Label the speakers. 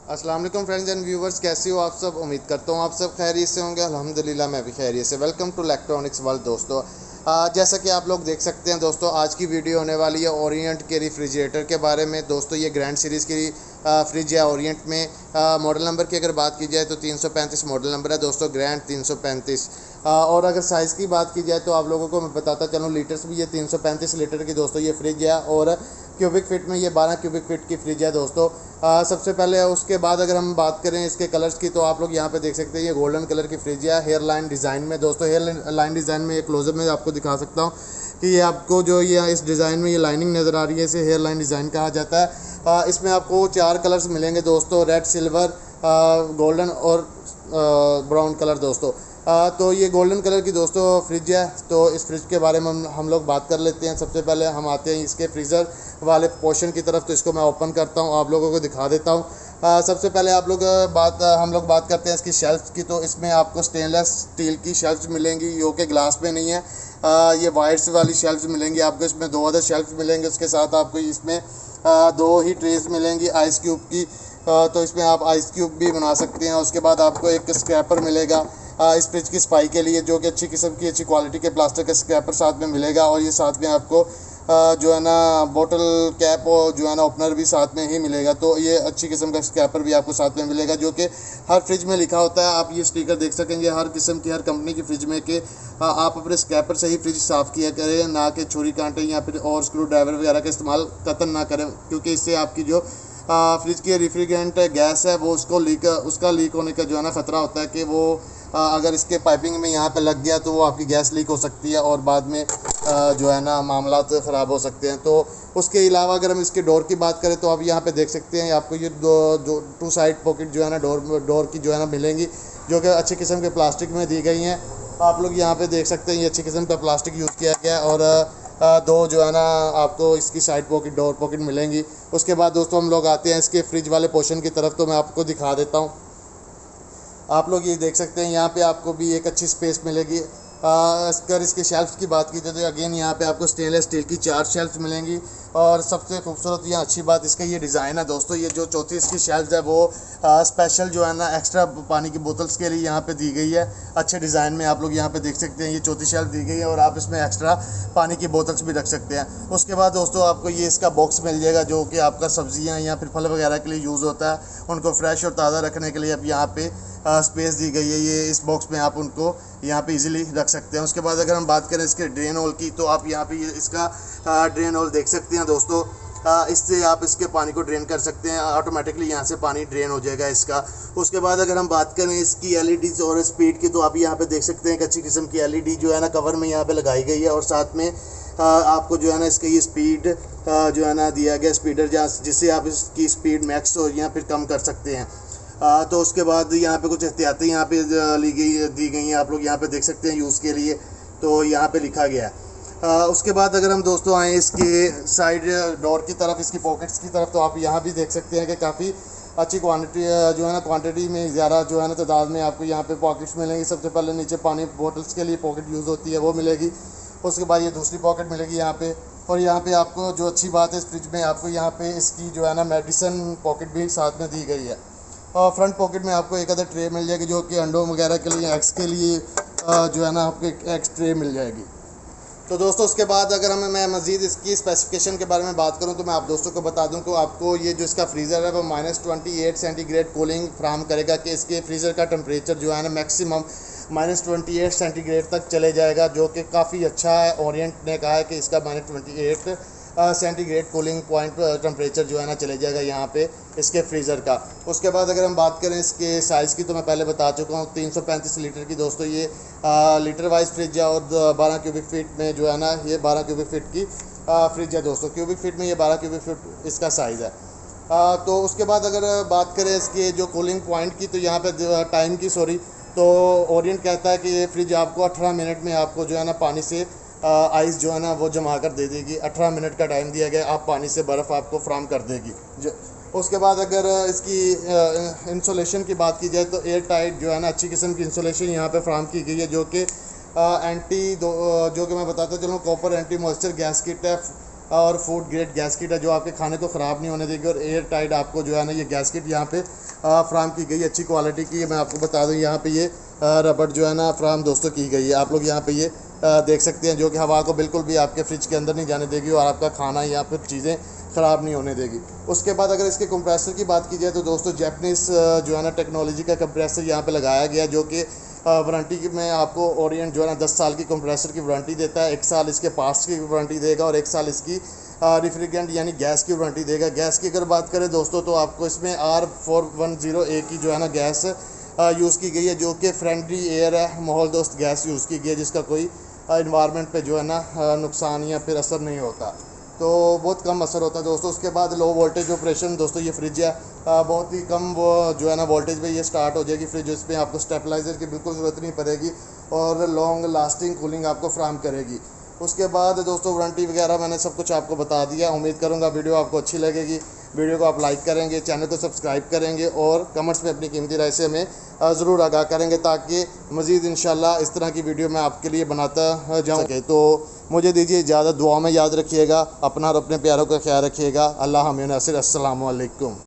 Speaker 1: अस्सलाम वालेकुम friends and viewers, कैसे हो आप सब। उम्मीद करता हूँ आप सब खैरियत से होंगे। अल्हम्दुलिल्लाह मैं भी खैरियत से। वेलकम टू इलेक्ट्रॉनिक्स वर्ल्ड दोस्तों। जैसा कि आप लोग देख सकते हैं दोस्तों, आज की वीडियो होने वाली है ओरिएंट के रेफ्रिजरेटर के बारे में। दोस्तों ये ग्रैंड सीरीज़ की फ्रिज है ओरिएंट में। मॉडल नंबर की अगर बात की जाए तो 335 मॉडल नंबर है दोस्तों, ग्रैंड 335। और अगर साइज़ की बात की जाए तो आप लोगों को मैं बताता चलूँ, लीटर्स भी ये 335 लीटर की दोस्तों ये फ्रिज है। और क्यूबिक फिट में ये 12 क्यूबिक फिट की फ्रिज है दोस्तों। सबसे पहले उसके बाद अगर हम बात करें इसके कलर्स की, तो आप लोग यहाँ पे देख सकते हैं ये गोल्डन कलर की फ्रिज है हेयर लाइन डिज़ाइन में दोस्तों। हेयर लाइन डिज़ाइन में एक क्लोजअप में आपको दिखा सकता हूँ कि ये आपको जो ये इस डिज़ाइन में ये लाइनिंग नज़र आ रही है, इसे हेयर लाइन डिज़ाइन कहा जाता है। इसमें आपको 4 कलर्स मिलेंगे दोस्तों, रेड, सिल्वर, गोल्डन और ब्राउन कलर दोस्तों। तो ये गोल्डन कलर की दोस्तों फ्रिज है। तो इस फ्रिज के बारे में हम लोग बात कर लेते हैं। सबसे पहले हम आते हैं इसके फ्रीज़र वाले पोर्शन की तरफ। तो इसको मैं ओपन करता हूँ, आप लोगों को दिखा देता हूँ। सबसे पहले हम लोग बात करते हैं इसकी शेल्फ की। तो इसमें आपको स्टेनलेस स्टील की शेल्फ्स मिलेंगी, जो कि ग्लास में नहीं है। ये वाइट्स वाली शेल्फ्स मिलेंगी आपको। इसमें 2 अदर शेल्फ्स मिलेंगे। उसके साथ आपको इसमें 2 ही ट्रेज मिलेंगी आइस क्यूब की। तो इसमें आप आइस क्यूब भी बना सकते हैं। उसके बाद आपको एक स्क्रैपर मिलेगा इस फ्रिज की सफाई के लिए, जो कि अच्छी किस्म की अच्छी क्वालिटी के प्लास्टिक का स्क्रैपर साथ में मिलेगा। और ये साथ में आपको जो है ना बोतल कैप और जो है ना ओपनर भी साथ में ही मिलेगा। तो ये अच्छी किस्म का स्क्रैपर भी आपको साथ में मिलेगा, जो कि हर फ्रिज में लिखा होता है। आप ये स्टिकर देख सकेंगे हर किस्म की, हर कंपनी की फ्रिज में कि आप अपने स्क्रैपर से ही फ्रिज साफ़ किया करें, ना कि छुरी कांटे या फिर और स्क्रू ड्राइवर वगैरह का इस्तेमाल कतन ना करें, क्योंकि इससे आपकी जो फ्रिज की रेफ्रिजरेंट गैस है वो उसका लीक होने का जो है ना ख़तरा होता है कि वो अगर इसके पाइपिंग में यहाँ पे लग गया तो वो आपकी गैस लीक हो सकती है और बाद में जो है ना मामला ख़राब हो सकते हैं। तो उसके अलावा अगर हम इसके डोर की बात करें तो आप यहाँ पे देख सकते हैं आपको ये दो 2 साइड पॉकेट जो है ना डोर की जो है ना मिलेंगी, जो कि अच्छी किस्म के प्लास्टिक में दी गई हैं। आप लोग यहाँ पे देख सकते हैं ये अच्छी किस्म का प्लास्टिक यूज़ किया गया है। और 2 जो है ना आपको इसकी साइड पॉकेट डोर पॉकेट मिलेंगी। उसके बाद दोस्तों हम लोग आते हैं इसके फ्रिज वाले पोर्शन की तरफ। तो मैं आपको दिखा देता हूँ, आप लोग ये देख सकते हैं यहाँ पे आपको भी एक अच्छी स्पेस मिलेगी। अगर इसके शेल्फ्स की बात की जाए तो अगेन यहाँ पे आपको स्टेनलेस स्टील की 4 शेल्फ्स मिलेंगी। और सबसे खूबसूरत यहाँ अच्छी बात इसका ये डिज़ाइन है दोस्तों। ये जो चौथी इसकी शेल्फ है वो स्पेशल जो है ना एक्स्ट्रा पानी की बोतल्स के लिए यहाँ पे दी गई है। अच्छे डिज़ाइन में आप लोग यहाँ पे देख सकते हैं ये चौथी शेल्फ दी गई है और आप इसमें एक्स्ट्रा पानी की बोतल्स भी रख सकते हैं। उसके बाद दोस्तों आपको ये इसका बॉक्स मिल जाएगा, जो कि आपका सब्जियाँ या फिर फल वगैरह के लिए यूज़ होता है। उनको फ्रेश और ताज़ा रखने के लिए अब यहाँ पे स्पेस दी गई है। ये इस बॉक्स में आप उनको यहाँ पे इजीली रख सकते हैं। उसके बाद अगर हम बात करें इसके ड्रेन होल की, तो आप यहाँ पे इसका ड्रेन होल देख सकते हैं दोस्तों। इससे आप इसके पानी को ड्रेन कर सकते हैं, ऑटोमेटिकली यहाँ से पानी ड्रेन हो जाएगा इसका। उसके बाद अगर हम बात करें इसकी एलईडीज और स्पीड की, तो आप यहाँ पे देख सकते हैं एक अच्छी किस्म की एलईडी जो है ना कवर में यहाँ पे लगाई गई है। और साथ में आपको जो है ना इसका ये स्पीड जो है ना दिया गया स्पीडर, जिससे आप इसकी स्पीड मैक्स हो या फिर कम कर सकते हैं। तो उसके बाद यहाँ पे कुछ एहतियातें यहाँ पे दी गई हैं, आप लोग यहाँ पे देख सकते हैं यूज़ के लिए। तो यहाँ पे लिखा गया है। उसके बाद अगर हम दोस्तों आएँ इसके साइड डोर की तरफ, इसकी पॉकेट्स की तरफ, तो आप यहाँ भी देख सकते हैं कि काफ़ी अच्छी क्वांटिटी जो है ना क्वांटिटी में ज़्यादा जो है ना तादाद में आपको यहाँ पे पॉकेट्स मिलेंगी। सबसे पहले नीचे पानी बोतल्स के लिए पॉकेट यूज़ होती है वो मिलेगी। उसके बाद ये दूसरी पॉकेट मिलेगी यहाँ पे। और यहाँ पे आपको जो अच्छी बात है इस फ्रिज में, आपको यहाँ पे इसकी जो है ना मेडिसिन पॉकेट भी साथ में दी गई है। और फ्रंट पॉकेट में आपको एक अदर ट्रे मिल जाएगी, जो कि अंडों वगैरह के लिए, एग्स के लिए जो है ना आपको एक एग्स ट्रे मिल जाएगी। तो दोस्तों उसके बाद अगर मैं मज़ीद इसकी स्पेसिफिकेशन के बारे में बात करूं, तो मैं आप दोस्तों को बता दूं कि आपको ये जो इसका फ्रीज़र है वो -28 सेंटीग्रेड कूलिंग फ्राहम करेगा, कि इसके फ्रीज़र का टेम्परेचर जो है ना मैक्सिमम -28 सेंटीग्रेड तक चले जाएगा, जो कि काफ़ी अच्छा है। ओरिएंट ने कहा है कि इसका -28 सेंटीग्रेड कूलिंग पॉइंट टेम्परेचर जो है ना चले जाएगा यहाँ पे इसके फ्रीज़र का। उसके बाद अगर हम बात करें इसके साइज़ की, तो मैं पहले बता चुका हूँ 335 लीटर की दोस्तों ये लीटर वाइज फ्रिज है। और 12 क्यूबिक फीट में जो है ना ये 12 क्यूबिक फीट की फ्रिज है दोस्तों। क्यूबिक फीट में ये 12 क्यूबिक फीट इसका साइज़ है। तो उसके बाद अगर बात करें इसके जो कूलिंग पॉइंट की, तो यहाँ पे टाइम की तो ओरिएंट कहता है कि ये फ्रिज आपको 18 मिनट में आपको जो है ना पानी से आइस जो है ना वो जमा कर दे देगी। 18 मिनट का टाइम दिया गया, आप पानी से बर्फ़ आपको फ्राहम कर देगी। उसके बाद अगर इसकी इंसुलेशन की बात की जाए, तो एयर टाइट जो है ना अच्छी किस्म की इंसुलेशन यहाँ पे फ्राहम की गई है, जो कि जो कि मैं बताता चलूँ copper anti moisture gas kit है। और फूड ग्रेड गैस किट है जो आपके खाने को ख़राब नहीं होने देगी। और एयर टाइट आपको जो है ना ये गैस किट यहाँ पे फ्राहम की गई, अच्छी क्वालिटी की है। मैं आपको बता दूँ यहाँ पे ये रबड़ जो है ना फ्राहम दोस्तों की गई है। आप लोग यहाँ पे ये देख सकते हैं, जो कि हवा को बिल्कुल भी आपके फ्रिज के अंदर नहीं जाने देगी और आपका खाना या फिर चीज़ें ख़राब नहीं होने देगी। उसके बाद अगर इसके कंप्रेसर की बात की जाए तो दोस्तों जैपनीज़ जो है ना टेक्नोलॉजी का कंप्रेसर यहाँ पे लगाया गया, जो कि वारंटी में आपको ओरिएंट जो है ना 10 साल की कंप्रेसर की वारंटी देता है। 1 साल इसके पार्ट्स की वारंटी देगा और 1 साल इसकी रिफ्रिजरेंट यानी गैस की वारंटी देगा। गैस की अगर बात करें दोस्तों तो आपको इसमें R410A की जो है ना गैस यूज़ की गई है, जो कि फ्रेंडली एयर है, माहौल दोस्त गैस यूज़ की गई है, जिसका कोई इन्वायरमेंट पे जो है ना नुकसान या फिर असर नहीं होता, तो बहुत कम असर होता है दोस्तों। उसके बाद लो वोल्टेज ऑपरेशन दोस्तों, ये फ्रिज है बहुत ही कम वो जो है ना वोल्टेज पे ये स्टार्ट हो जाएगी फ्रिज। इसमें आपको स्टेबलाइज़र की बिल्कुल ज़रूरत नहीं पड़ेगी और लॉन्ग लास्टिंग कूलिंग आपको फ्राहम करेगी। उसके बाद दोस्तों वारंटी वगैरह मैंने सब कुछ आपको बता दिया। उम्मीद करूँगा वीडियो आपको अच्छी लगेगी। वीडियो को आप लाइक करेंगे, चैनल को सब्सक्राइब करेंगे और कमेंट्स में अपनी कीमती राय से हमें ज़रूर आगाह करेंगे, ताकि मज़ीद इंशाल्लाह इस तरह की वीडियो मैं आपके लिए बनाता जाऊँ। तो मुझे दीजिए इजाज़त, दुआ में याद रखिएगा अपना और अपने प्यारों का ख्याल रखिएगा। अल्लाह हमें नसीर। अस्सलामु अलैकुम।